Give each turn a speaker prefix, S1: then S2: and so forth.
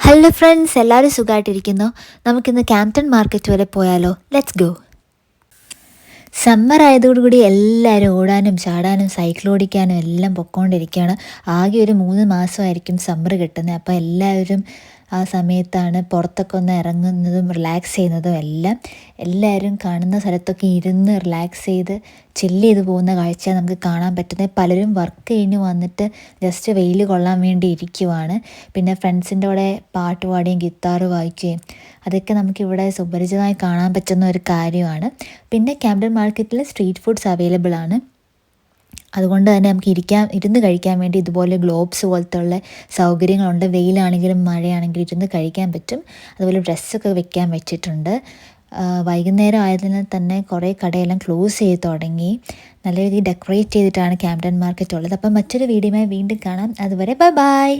S1: Hello friends, എല്ലാവരും സുഖമായിട്ടിരിക്കുന്നു. നമുക്കിന്ന് ക്യാംപ്ടൺ മാർക്കറ്റ് വരെ പോയാലോ? Let's go. സമ്മർ ആയതോടുകൂടി എല്ലാവരും ഓടാനും ചാടാനും സൈക്കിൾ ഓടിക്കാനും എല്ലാം പൊയ്ക്കൊണ്ടിരിക്കുകയാണ്. ആകെ ഒരു 3 മാസമായിരിക്കും സമ്മർ കിട്ടുന്നത്. അപ്പോൾ എല്ലാവരും ആ സമയത്താണ് പുറത്തൊക്കെ ഒന്ന് ഇറങ്ങുന്നതും റിലാക്സ് ചെയ്യുന്നതും എല്ലാം. എല്ലാവരും കാണുന്ന സ്ഥലത്തൊക്കെ ഇരുന്ന് റിലാക്സ് ചെയ്ത് ചില്ല് ചെയ്ത് പോകുന്ന കാഴ്ച നമുക്ക് കാണാൻ പറ്റുന്നത്. പലരും വർക്ക് കഴിഞ്ഞ് വന്നിട്ട് ജസ്റ്റ് വെയിൽ കൊള്ളാൻ വേണ്ടി ഇരിക്കുവാണ്. പിന്നെ ഫ്രണ്ട്സിൻ്റെ കൂടെ പാട്ട് പാടുകയും ഗിത്താർ വായിക്കുകയും അതൊക്കെ നമുക്കിവിടെ സുപരിചിതമായി കാണാൻ പറ്റുന്ന ഒരു കാര്യമാണ്. പിന്നെ ക്യാംപ്ടൺ മാർക്കറ്റിൽ സ്ട്രീറ്റ് ഫുഡ്സ് അവൈലബിൾ ആണ്. അതുകൊണ്ട് തന്നെ നമുക്ക് ഇരുന്ന് കഴിക്കാൻ വേണ്ടി ഇതുപോലെ ഗ്ലോബ്സ് പോലത്തെ ഉള്ള സൗകര്യങ്ങളുണ്ട്. വെയിലാണെങ്കിലും മഴയാണെങ്കിലും ഇരുന്ന് കഴിക്കാൻ പറ്റും. അതുപോലെ ഡ്രസ്സൊക്കെ വെക്കാൻ വെച്ചിട്ടുണ്ട്. വൈകുന്നേരം ആയതിനാൽ തന്നെ കുറേ കടയെല്ലാം ക്ലോസ് ചെയ്ത് തുടങ്ങി. നല്ല രീതിയിൽ ഡെക്കറേറ്റ് ചെയ്തിട്ടാണ് ക്യാംപ്ടൺ മാർക്കറ്റ് ഉള്ളത്. അപ്പം മറ്റൊരു വീഡിയോയുമായി വീണ്ടും കാണാം. അതുവരെ ബൈ ബൈ.